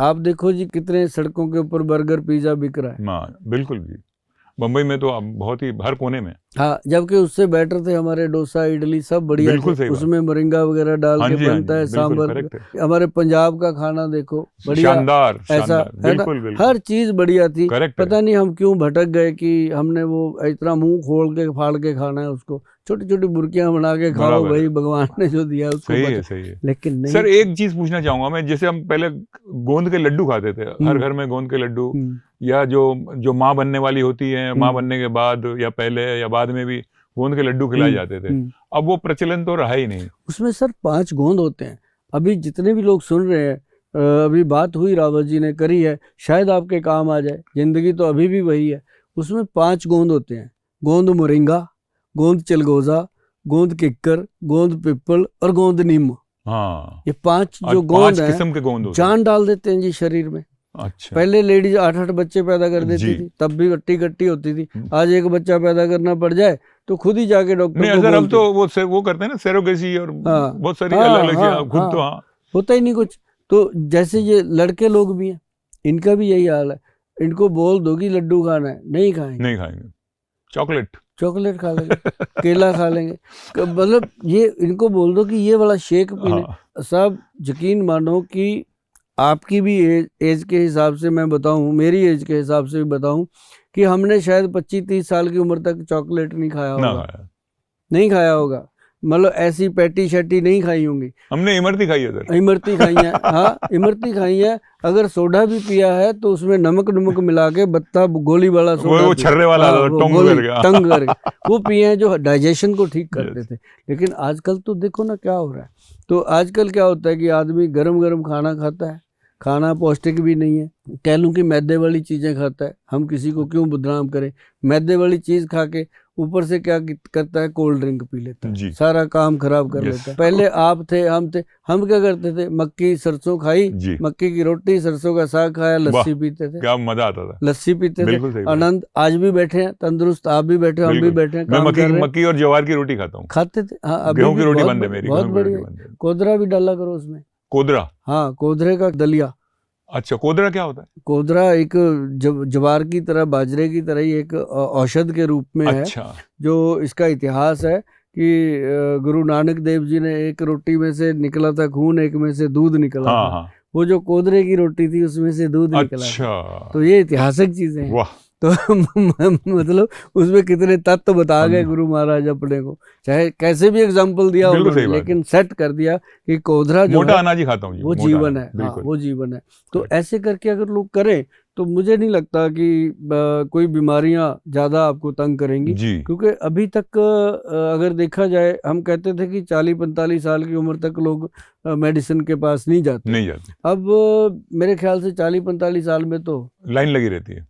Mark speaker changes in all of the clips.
Speaker 1: आप देखो जी कितने सड़कों के ऊपर बर्गर पिज्जा बिक रहा है।
Speaker 2: हाँ बिल्कुल जी, बम्बई में तो अब बहुत ही हर कोने में।
Speaker 1: हाँ, जबकि उससे बेटर थे हमारे डोसा इडली, सब बढ़िया
Speaker 2: बिल्कुल
Speaker 1: थे।
Speaker 2: सही बात।
Speaker 1: उसमें मोरिंगा वगैरह डाल
Speaker 2: हाँ
Speaker 1: के
Speaker 2: जी, हाँ
Speaker 1: बनता
Speaker 2: जी,
Speaker 1: है,
Speaker 2: बिल्कुल
Speaker 1: सांबर
Speaker 2: करेक्ट है।
Speaker 1: हमारे पंजाब का खाना देखो बढ़िया,
Speaker 2: शानदार
Speaker 1: ऐसा
Speaker 2: शानदार,
Speaker 1: है ना,
Speaker 2: बिल्कुल बिल्कुल
Speaker 1: हर चीज बढ़िया थी।
Speaker 2: करेक्ट है।
Speaker 1: पता नहीं हम क्यों भटक गए कि हमने वो इतना मुंह खोल के फाड़ के खाना है उसको, छोटी छोटी बुर्कियां बना के खाओ
Speaker 2: बराबर
Speaker 1: भाई,
Speaker 2: है,
Speaker 1: भगवान ने जो दिया उसको
Speaker 2: सही है
Speaker 1: बचा।
Speaker 2: सही है।
Speaker 1: लेकिन नहीं।
Speaker 2: सर एक चीज पूछना चाहूंगा मैं, जैसे हम पहले गोंद के लड्डू खाते थे, हर घर में गोंद के लड्डू, या जो जो माँ बनने वाली होती है, माँ बनने के बाद या पहले या बाद में भी गोंद के लड्डू खिलाए जाते थे, अब वो प्रचलन तो रहा ही नहीं।
Speaker 1: उसमें सर 5 गोंद होते हैं। अभी जितने भी लोग सुन रहे हैं, अभी बात हुई रावत जी ने करी है, शायद आपके काम आ जाए, जिंदगी तो अभी भी वही है। उसमें 5 गोंद होते हैं, गोंद मोरिंगा, गोंद चिलगोजा, गोंद किक्कर, गोंद पिपल और गोंद नीम।
Speaker 2: हाँ,
Speaker 1: ये 5
Speaker 2: आज
Speaker 1: जो
Speaker 2: 5
Speaker 1: गोंद हैं
Speaker 2: किस्म के गोंद होते हैं।
Speaker 1: जान डाल देते हैं जी शरीर में।
Speaker 2: अच्छा
Speaker 1: पहले लेडीज 8-8 बच्चे पैदा कर देती
Speaker 2: जी।
Speaker 1: थी, तब भी गट्टी गट्टी होती थी। आज एक बच्चा पैदा करना पड़ जाए तो खुद ही जाके डॉक्टर
Speaker 2: नहीं
Speaker 1: को
Speaker 2: सर, अब
Speaker 1: बोलती
Speaker 2: तो वो करते हैं ना सेरोगेसी और
Speaker 1: हाँ
Speaker 2: बहुत सारी
Speaker 1: हाँ
Speaker 2: अलग अलग
Speaker 1: हाँ
Speaker 2: खुद
Speaker 1: हाँ,
Speaker 2: तो हाँ
Speaker 1: होता ही नहीं कुछ। तो जैसे ये लड़के लोग भी हैं, इनका भी यही हाल है। इनको बोल दो कि लड्डू खाना है, नहीं खाएंगे,
Speaker 2: नहीं खाएंगे, चॉकलेट
Speaker 1: चॉकलेट खा लेंगे, केला खा लेंगे। मतलब ये इनको बोल दो कि ये वाला शेक पीने।
Speaker 2: हाँ
Speaker 1: साहब यकीन मानो कि आपकी भी एज के हिसाब से मैं बताऊं, मेरी एज के हिसाब से भी बताऊं, कि हमने शायद 25-30 साल की उम्र तक चॉकलेट नहीं खाया
Speaker 2: ना
Speaker 1: होगा,
Speaker 2: खाया,
Speaker 1: नहीं खाया होगा। मतलब ऐसी पैटी शैटी नहीं खाई होंगी।
Speaker 2: हमने इमरती खाई है सर।
Speaker 1: इमरती खाई है, हाँ इमरती खाई है। अगर सोडा भी पिया है तो उसमें नमक नमक मिला के बत्ता गोली वाला सोडा
Speaker 2: वो
Speaker 1: पिया,
Speaker 2: छर्रे वाला
Speaker 1: हाँ, वो
Speaker 2: टोंग
Speaker 1: गोली
Speaker 2: करके
Speaker 1: टंग करके वो पिए हैं, जो डाइजेशन को ठीक करते
Speaker 2: Yes.
Speaker 1: थे। लेकिन आजकल तो देखो ना क्या हो रहा है। तो आजकल क्या होता है कि आदमी गरम गरम खाना खाता है, खाना पौष्टिक भी नहीं है, कह लूँ कि मैदे वाली चीज़ें खाता है। हम किसी को क्यों बदनाम करें, मैदे वाली चीज़ खा के ऊपर से क्या करता है, कोल्ड ड्रिंक पी लेता है, सारा काम खराब कर लेता है। पहले आप थे, हम क्या करते थे, मक्की सरसों खाई, मक्की की रोटी सरसों का साग खाया, लस्सी पीते थे,
Speaker 2: क्या मजा आता था,
Speaker 1: लस्सी पीते थे, आनंद। आज भी बैठे हैं तंदुरुस्त, आप भी बैठे, हम भी बैठे हैं, काम कर रहे हैं।
Speaker 2: मक्की और ज्वार की रोटी खाता हूँ,
Speaker 1: खाते थे, हाँ अभी
Speaker 2: गेहूं
Speaker 1: भी
Speaker 2: की रोटी बंद है मेरी,
Speaker 1: बहुत बढ़िया। कोदरा भी डाला करो उसमें,
Speaker 2: कोदरा,
Speaker 1: हाँ कोदरे का दलिया।
Speaker 2: अच्छा कोदरा क्या होता है?
Speaker 1: कोदरा एक ज्वार की तरह, बाजरे की तरह ही एक औषध के रूप में है। जो इसका इतिहास है कि गुरु नानक देव जी ने, एक रोटी में से निकला था खून, एक में से दूध निकला था। वो जो कोदरे की रोटी थी उसमें से दूध निकला था। तो ये ऐतिहासिक चीजें हैं। तो मतलब उसमें कितने तत्व बता गए गुरु महाराज अपने को, चाहे कैसे भी एग्जाम्पल दिया उन्होंने, लेकिन सेट कर दिया कि कोदरा जो
Speaker 2: मोटा अनाज ही खाता हूँ,
Speaker 1: वो जीवन है। हाँ वो जीवन है। तो ऐसे करके अगर लोग करें तो मुझे नहीं लगता कि कोई बीमारियां ज्यादा आपको तंग करेंगी। क्योंकि अभी तक अगर देखा जाए, हम कहते थे कि 40-45 साल की उम्र तक लोग मेडिसिन के पास नहीं जाते। अब मेरे ख्याल से 40-45 साल में तो लाइन लगी रहती है।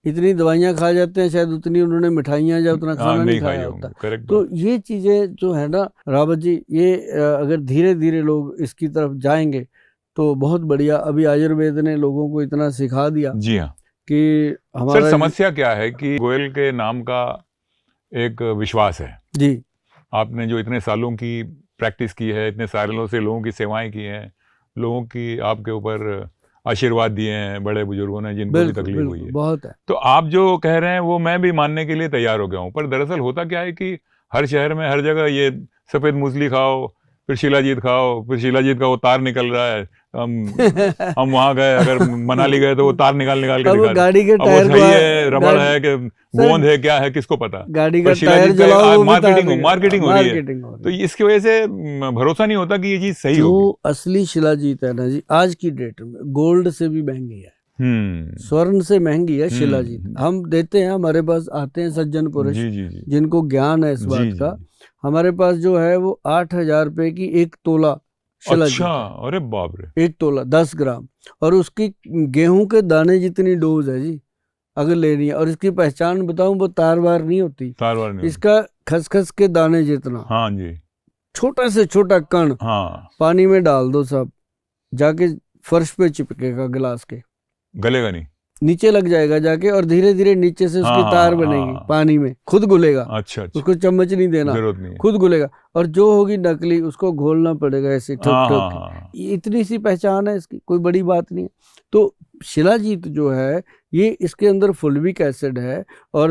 Speaker 1: इतनी दवाइयां खा जाते हैं, शायद उतनी उन्होंने मिठाइयां या उतना खाना नहीं खाया होता। तो ये चीजें जो है ना रावत जी, ये अगर धीरे धीरे लोग इसकी तरफ जाएंगे तो बहुत बढ़िया। अभी आयुर्वेद ने लोगों को इतना सिखा दिया। जी हाँ, कि हमारा
Speaker 2: सर समस्या क्या है कि गोयल के नाम का एक विश्वास है जी। आपने जो इतने सालों की प्रैक्टिस की है, इतने सालों से लोगों की सेवाएं की हैं, लोगों की आपके ऊपर आशीर्वाद दिए हैं बड़े बुजुर्गों ने, जिनको भी तकलीफ हुई है
Speaker 1: बहुत है।
Speaker 2: तो आप जो कह रहे हैं वो मैं भी मानने के लिए तैयार हो गया हूँ। पर दरअसल होता क्या है कि हर शहर में हर जगह ये सफेद मूसली खाओ, फिर शिलाजीत खाओ, फिर शिलाजीत का वो तार निकल रहा है। हम वहां गए, अगर मनाली गए तो वो तार निकाल के दिखा
Speaker 1: गाड़ी के टायर
Speaker 2: सही है, रबड़ है कि गोंद है, क्या है, किसको पता।
Speaker 1: गाड़ी का टायर जलाओ,
Speaker 2: मार्केटिंग हो रही है। तो इसकी वजह से भरोसा नहीं होता कि ये चीज सही होगी।
Speaker 1: जो असली शिलाजीत है ना जी, आज की डेट में गोल्ड से भी महंगी है, स्वर्ण से महंगी है शिलाजीत। हम देते हैं, हमारे पास आते हैं सज्जन पुरुष जिनको ज्ञान है इस बात का। हमारे पास जो है वो 8,000 रुपए की 1 तोला शिलाजीत।
Speaker 2: अच्छा, अरे बाप रे,
Speaker 1: 1 तोला 10 ग्राम, और उसकी गेहूं के दाने जितनी डोज है जी अगर लेनी है। और इसकी पहचान बताऊं, वो तारवार नहीं होती, तारवार नहीं, इसका खसखस के दाने जितना, हाँ जी, छोटा से छोटा कण, हाँ, पानी में डाल दो सब, जाके फर्श पे चिपकेगा गिलास के, गलेगा नहीं, नीचे लग जाएगा जाके, और धीरे धीरे नीचे से उसकी तार बनेगी, पानी में खुद घुलेगा। अच्छा, उसको चम्मच नहीं देना, जरूरत नहीं, खुद घुलेगा। और जो होगी नकली उसको घोलना पड़ेगा ऐसे ठुक ठुक। इतनी सी पहचान है इसकी, कोई बड़ी बात नहीं है। तो शिलाजीत जो है ये इसके अंदर फुल्विक एसिड है। और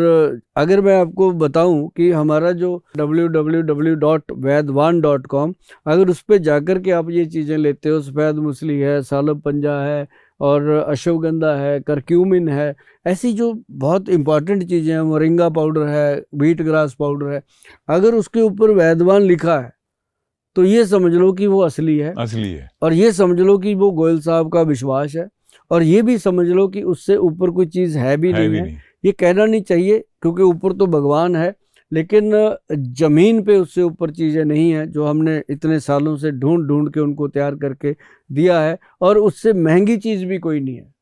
Speaker 1: अगर मैं आपको बताऊं कि हमारा जो www.vaidwan.com, अगर उस पर जाकर के आप ये चीज़ें लेते हो, सफ़ेद मूसली है, सालब पंजा है और अश्वगंधा है, करक्यूमिन है, ऐसी जो बहुत इंपॉर्टेंट चीज़ें हैं, मोरिंगा पाउडर है, व्हीट ग्रास पाउडर है, अगर उसके ऊपर वैदवान लिखा है तो ये समझ लो कि वो असली है। और ये समझ लो कि वो गोयल साहब का विश्वास है। और ये भी समझ लो कि उससे ऊपर कोई चीज़ है भी नहीं। ये कहना नहीं चाहिए क्योंकि ऊपर तो भगवान है, लेकिन जमीन पे उससे ऊपर चीज़ें नहीं है जो हमने इतने सालों से ढूंढ ढूंढ के उनको तैयार करके दिया है। और उससे महंगी चीज़ भी कोई नहीं है।